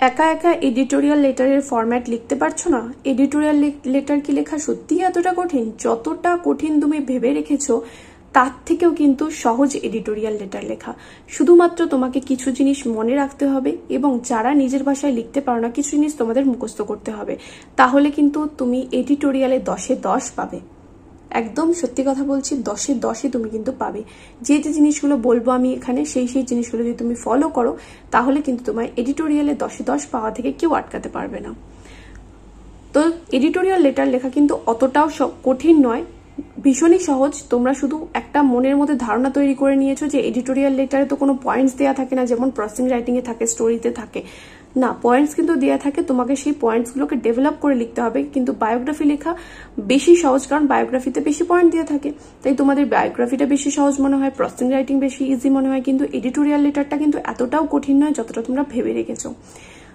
একা একা editorial লেটারের format লিখতে পারছো না? এডিটোরিয়াল লেটার কি লেখা সত্যি এতটা কঠিন? যতটা কঠিন তুমি ভেবে রেখেছো তার থেকেও কিন্তু সহজ এডিটোরিয়াল লেটার লেখা। শুধুমাত্র তোমাকে কিছু জিনিস মনে রাখতে হবে এবং যারা নিজের ভাষায় লিখতে পারো না কিছু জিনিস তোমাদের মুখস্থ করতে হবে, তাহলে কিন্তু তুমি এডিটোরিয়ালে 10-এ 10 পাবে। একদম সত্যি কথা বলছি, 10-এ 10ই তুমি কিন্তু পাবে। যে যে জিনিসগুলো বলবো আমি এখানে সেই জিনিসগুলো যদি তুমি ফলো করো তাহলে কিন্তু তোমার এডিটোরিয়ালে 10-এ 10 পাওয়া থেকে কেউ আটকাতে পারবে না। তো এডিটোরিয়াল লেটার লেখা কিন্তু অতটাও কঠিন নয়, ভীষণই সহজ। তোমরা শুধু একটা মনের মধ্যে ধারণা তৈরি করে নিয়েছো যে এডিটোরিয়াল লেটারে তো কোনো পয়েন্টস দেওয়া থাকে না, যেমন প্রসেসিং রাইটিং এ থাকে, স্টোরিতে থাকে না, পয়েন্টস কিন্তু দেওয়া থাকে। তোমাকে সেই পয়েন্টসগুলোকে ডেভেলপ করে লিখতে হবে। কিন্তু বায়োগ্রাফি লেখা বেশি সহজ, কারণ বায়োগ্রাফিতে বেশি পয়েন্ট দেওয়া থাকে, তাই তোমাদের বায়োগ্রাফিটা বেশি সহজ মনে হয়, প্রসেসিং রাইটিং বেশি ইজি মনে হয়। কিন্তু এডিটোরিয়াল লেটারটা কিন্তু এতটাও কঠিন নয় যতটা তোমরা ভেবে রেখেছো।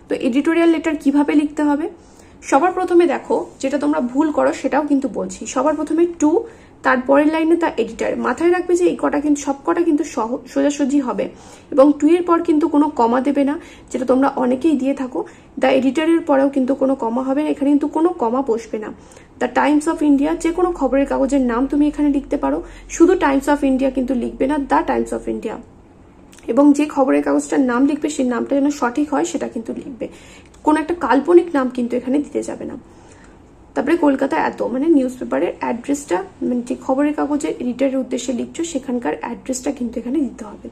তো এডিটোরিয়াল লেটার কিভাবে লিখতে হবে? সবার প্রথমে দেখো, যেটা তোমরা ভুল করো সেটাও কিন্তু বলছি। সবার প্রথমে টু, তারপরের লাইনে দ্য এডিটর। মাথায় রাখবে যে এই কটা কিন্তু সব কটা কিন্তু সোজাসুজি হবে এবং টু এর পর কিন্তু কোনো কমা দেবে না, যেটা তোমরা অনেকেই দিয়ে থাকো। দ্য এডিটরের পরেও কিন্তু কোনো কমা হবে না, এখানে কিন্তু কোনো কমা বসবে না। দ্য টাইমস অফ ইন্ডিয়া, যে কোনো খবরের কাগজের নাম তুমি এখানে লিখতে পারো, শুধু টাইমস অফ ইন্ডিয়া কিন্তু লিখবে না, দ্য টাইমস অফ ইন্ডিয়া। এবং যে খবরের কাগজটার নাম লিখবে সেই নামটা যেন সঠিক হয় সেটা কিন্তু লিখবে, কোনো একটা কাল্পনিক নাম কিন্তু এখানে দিতে যাবে না। তারপরে কলকাতা এত, মানে নিউজ পেপারের অ্যাড্রেসটা, মানে যে খবরের কাগজের এডিটরের উদ্দেশ্যে লিখছো সেখানকার অ্যাড্রেসটা কিন্তু এখানে দিতে হবে।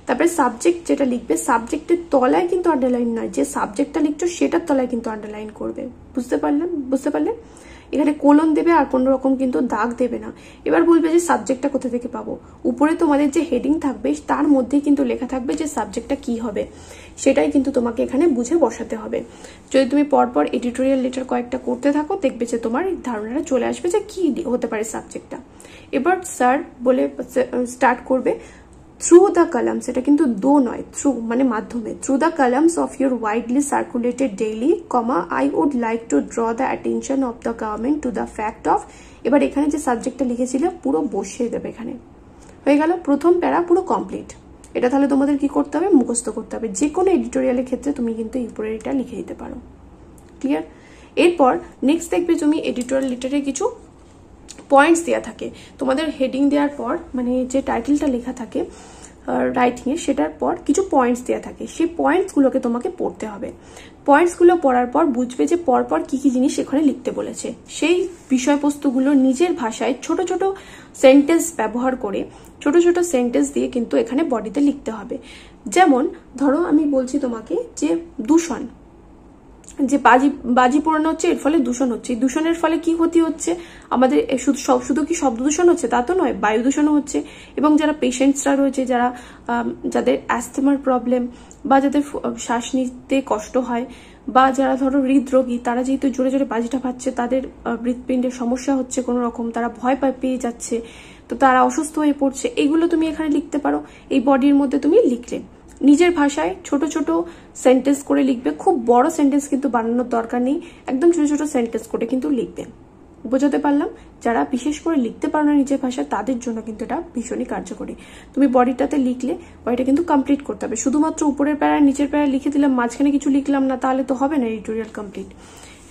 তারপরে সাবজেক্ট যেটা লিখবে, সাবজেক্টের তলায় কিন্তু আন্ডারলাইন নয়, যে সাবজেক্টটা লিখছো সেটার তলায় কিন্তু আন্ডারলাইন করবে। বুঝতে পারলে? এখানে কোলন দেবে আর কোনো রকম কিন্তু দাগ দেবে না। এবার বলবে যে সাবজেক্টটা কোথা থেকে পাবো? উপরে তোমাদের যে হেডিং থাকবে তার মধ্যেই কিন্তু লেখা থাকবে যে সাবজেক্টটা কি হবে, সেটাই কিন্তু তোমাকে এখানে বুঝে বসাতে হবে। যদি তুমি পরপর এডিটোরিয়াল লেটার কয়েকটা করতে থাকো দেখবে যে তোমার ধারণাটা চলে আসবে যে কি হতে পারে সাবজেক্টটা। এবার স্যার বলে স্টার্ট করবে। থ্রু দ্য কলামস, এটা কিন্তু দো নয়, থ্রু মানে মাধ্যমে। Through the columns of your widely circulated daily, I would like to draw the attention of the government to the fact of. এবার এখানে যে সাবজেক্টটা লিখেছিল পুরো বসিয়ে দেবে এখানে। হয়ে গেল প্রথম প্যারা পুরো কমপ্লিট। এটা তাহলে তোমাদের কি করতে হবে? মুখস্থ করতে হবে। যে কোনো এডিটোরিয়ালের ক্ষেত্রে তুমি কিন্তু এই উপরে এটা লিখে দিতে পারো। ক্লিয়ার? এরপর নেক্সট দেখবে তুমি এডিটোরিয়াল লেটারে কিছু পয়েন্টস দেওয়া থাকে। তোমাদের হেডিং দেওয়ার পর, মানে যে টাইটেলটা লেখা থাকে রাইটিং এ, সেটার পর কিছু পয়েন্টস দেওয়া থাকে। সেই পয়েন্টসগুলোকে তোমাকে পড়তে হবে। পয়েন্টসগুলো পড়ার পর বুঝবে যে পরপর কি কি জিনিস এখানে লিখতে বলেছে। সেই বিষয়বস্তুগুলো নিজের ভাষায় ছোট ছোট সেন্টেন্স ব্যবহার করে, ছোট ছোট সেন্টেন্স দিয়ে কিন্তু এখানে বডিতে লিখতে হবে। যেমন ধরো আমি বলছি তোমাকে যে দূষণ, যে বাজি পোড়ানো হচ্ছে, এর ফলে দূষণ হচ্ছে। দূষণের ফলে কি ক্ষতি হচ্ছে আমাদের? শুধু কি শব্দ দূষণ হচ্ছে তা তো নয়, বায়ু দূষণও হচ্ছে। এবং যারা পেশেন্টসরা রয়েছে, যাদের অ্যাস্থমার প্রবলেম বা যাদের শ্বাস নিতে কষ্ট হয়, বা যারা ধরো হৃদরোগী, তারা যেহেতু জোরে জোরে বাজিটা পাচ্ছে, তাদের হৃৎপিণ্ডের সমস্যা হচ্ছে কোনো রকম, তারা ভয় পেয়ে যাচ্ছে, তো তারা অসুস্থ হয়ে পড়ছে। এগুলো তুমি এখানে লিখতে পারো। এই বডির মধ্যে তুমি লিখলে নিজের ভাষায় ছোট ছোট সেন্টেন্স করে লিখবে। খুব বড় সেন্টেন্স কিন্তু বানানোর দরকার নেই, একদম ছোট ছোট সেন্টেন্স করে কিন্তু লিখবে। বোঝাতে পারলাম? যারা বিশেষ করে লিখতে পারো না নিজের ভাষায় তাদের জন্য কিন্তু এটা ভীষণই কার্যকরী। তুমি বডিটাতে লিখলে বডিটা কিন্তু কমপ্লিট করতে হবে। শুধুমাত্র উপরের প্যারা নিচের প্যারা লিখে দিলাম, মাঝখানে কিছু লিখলাম না, তাহলে তো হবে না এডিটোরিয়াল কমপ্লিট।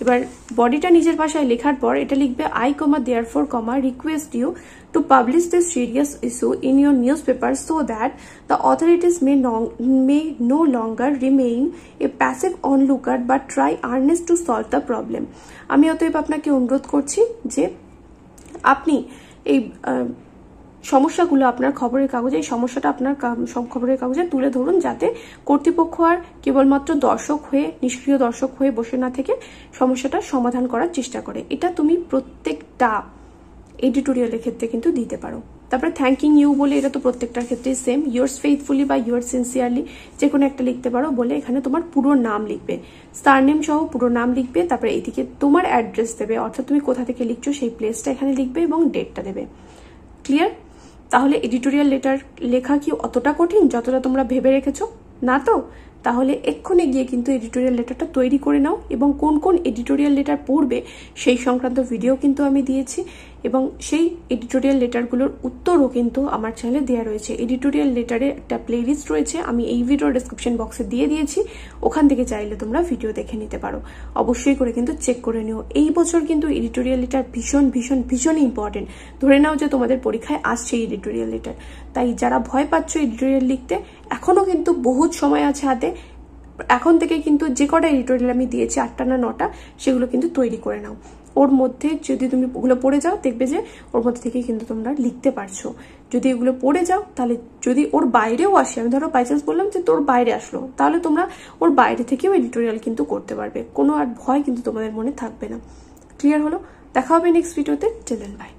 এবার বডিটা নিজের ভাষায় লেখার পর এটা লিখবে I therefore request you to publish this serious issue in your newspaper so that the authorities may no longer remain a passive onlooker but try earnest to solve the problem. আমি অতএব আপনাকে অনুরোধ করছি যে আপনি এই সমস্যাগুলো আপনার খবরের কাগজে, এই সমস্যাটা আপনার খবরের কাগজে তুলে ধরুন, যাতে কর্তৃপক্ষ আর কেবলমাত্র দর্শক হয়ে, নিষ্ক্রিয় দর্শক হয়ে বসে না থেকে সমস্যাটা সমাধান করার চেষ্টা করে। এটা তুমি প্রত্যেকটা এডিটোরিয়ালের ক্ষেত্রে কিন্তু দিতে পারো। তারপরে থ্যাঙ্কিং ইউ বলে, এটা তো প্রত্যেকটার ক্ষেত্রেই সেম। ইয়োর্স ফেইথফুলি বা ইয়োর্স সিনসিয়ারলি যে কোনো একটা লিখতে পারো। বলে এখানে তোমার পুরো নাম লিখবে, সারনেম সহ পুরো নাম লিখবে। তারপরে এইদিকে তোমার অ্যাড্রেস দেবে, অর্থাৎ তুমি কোথা থেকে লিখছো সেই প্লেসটা এখানে লিখবে এবং ডেটটা দেবে। ক্লিয়ার? তাহলে এডিটোরিয়াল লেটার লেখা কি অতটা কঠিন যতটা তোমরা ভেবে রেখেছো? না তো? তাহলে এক্ষুনি গিয়ে কিন্তু এডিটোরিয়াল লেটারটা তৈরি করে নাও। এবং কোন কোন এডিটোরিয়াল লেটার পড়বে সেই সংক্রান্ত ভিডিও কিন্তু আমি দিয়েছি। এবং সেই এডিটোরিয়াল লেটারগুলোর উত্তরও কিন্তু আমার চ্যানেলে দেওয়া রয়েছে। এডিটোরিয়াল লেটারে একটা প্লেলিস্ট রয়েছে, আমি এই ভিডিও ডেসক্রিপশন বক্সে দিয়ে দিয়েছি, ওখান থেকে চাইলে তোমরা ভিডিও দেখে নিতে পারো। অবশ্যই করে কিন্তু চেক করে নিও। এই বছর কিন্তু এডিটোরিয়াল লেটার ভীষণ ভীষণ ভীষণ ইম্পর্টেন্ট। ধরে নাও যে তোমাদের পরীক্ষায় আসছে এডিটোরিয়াল লেটার, তাই যারা ভয় পাচ্ছ এডিটোরিয়াল লিখতে, এখনো কিন্তু বহুত সময় আছে হাতে। এখন থেকে কিন্তু যে কটা এডিটোরিয়াল আমি দিয়েছি 8টা না 9টা, সেগুলো কিন্তু তৈরি করে নাও। ওর মধ্যে যদি তুমি ওগুলো পড়ে যাও, দেখবে যে ওর মধ্যে থেকে কিন্তু তোমরা লিখতে পারছো। যদি এগুলো পড়ে যাও, তাহলে যদি ওর বাইরেও আসে, আমি ধরো বাই চান্স বললাম যে তোর বাইরে আসলো, তাহলে তোমরা ওর বাইরে থেকেও এডিটোরিয়াল কিন্তু করতে পারবে। কোনো আর ভয় কিন্তু তোমাদের মনে থাকবে না। ক্লিয়ার হলো? দেখা হবে নেক্সট ভিডিওতে। Till then by.